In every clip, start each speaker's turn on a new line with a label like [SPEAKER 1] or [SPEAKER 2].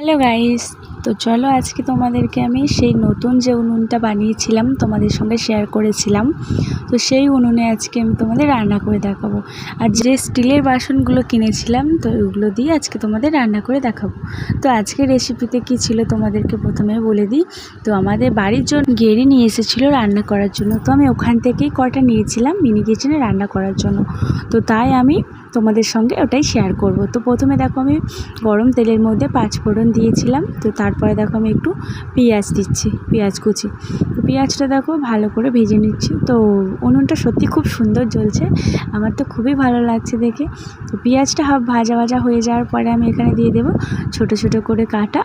[SPEAKER 1] Hello guys, তো চলো আজকে তোমাদেরকে আমি সেই নতুন যে উনুনটা বানিয়েছিলাম তোমাদের সঙ্গে শেয়ার করেছিলাম, তো সেই উনুনে আজকে আমি তোমাদের রান্না করে দেখাবো। আর যে স্টিলের বাসনগুলো কিনেছিলাম তো ওগুলো দিয়ে আজকে তোমাদের রান্না করে দেখাবো। তো আজকের রেসিপিতে কি ছিল তোমাদেরকে প্রথমে বলে দিই। তো আমাদের বাড়ির জন্য গেঁড়ি নিয়ে এসেছিলো রান্না করার জন্য, তো আমি ওখান থেকেই কটা নিয়েছিলাম মিনি কিচেনে রান্না করার জন্য। তো তাই আমি তোমাদের সঙ্গে ওটাই শেয়ার করব। তো প্রথমে দেখো আমি গরম তেলের মধ্যে 5 ফোড়ন দিয়েছিলাম। তো তারপরে দেখো আমি একটু পেঁয়াজ দিচ্ছি, পেঁয়াজ কুচি। তো পেঁয়াজটা দেখো ভালো করে ভেজে নিচ্ছি। তো উনুনটা সত্যি খুব সুন্দর জ্বলছে, আমার তো খুবই ভালো লাগছে দেখে। তো পেঁয়াজটা ভাজা ভাজা হয়ে যাওয়ার পরে আমি এখানে দিয়ে দেবো ছোট ছোট করে কাটা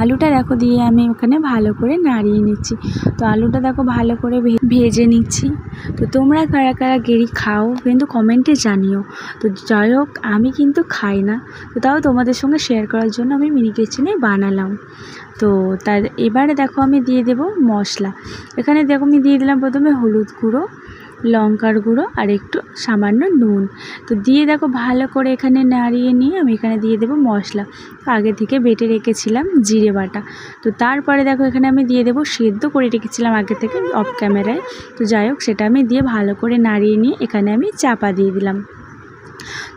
[SPEAKER 1] আলুটা দেখো দিয়ে আমি ওখানে ভালো করে নাড়িয়ে নিচ্ছি। তো আলুটা দেখো ভালো করে ভেজে নিচ্ছি। তো তোমরা কারা কারা গেঁড়ি খাও কিন্তু কমেন্টে জানিও। তো যাই হোক, আমি কিন্তু খাই না, তো তাও তোমাদের সঙ্গে শেয়ার করার জন্য আমি মিনি কিচেনে বানালাম। তো তার এবারে দেখো আমি দিয়ে দেব মশলা। এখানে দেখো আমি দিয়ে দিলাম প্রথমে হলুদ গুঁড়ো, লঙ্কার গুঁড়ো আর একটু সামান্য নুন। তো দিয়ে দেখো ভালো করে এখানে নাড়িয়ে নিয়ে আমি এখানে দিয়ে দেবো মশলা। আগে থেকে বেটে রেখেছিলাম জিরে বাটা। তো তারপরে দেখো এখানে আমি দিয়ে দেবো সেদ্ধ করে রেখেছিলাম আগে থেকে অফ ক্যামেরায়। তো যাই হোক, সেটা আমি দিয়ে ভালো করে নাড়িয়ে নিয়ে এখানে আমি চাপা দিয়ে দিলাম।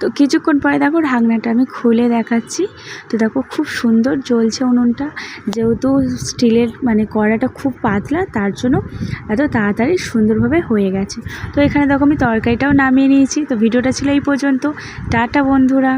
[SPEAKER 1] তো কিছুক্ষণ পরে দেখো ঢাকনাটা আমি খুলে দেখাচ্ছি। তো দেখো খুব সুন্দর জ্বলছে উনুনটা, যেহেতু স্টিলের কড়াটা খুব পাতলা, তার জন্য এত তাড়াতাড়ি সুন্দরভাবে হয়ে গেছে। তো এখানে দেখো আমি তরকারিটাও নামিয়ে নিয়েছি। তো ভিডিওটা ছিল এই পর্যন্ত। টাটা বন্ধুরা।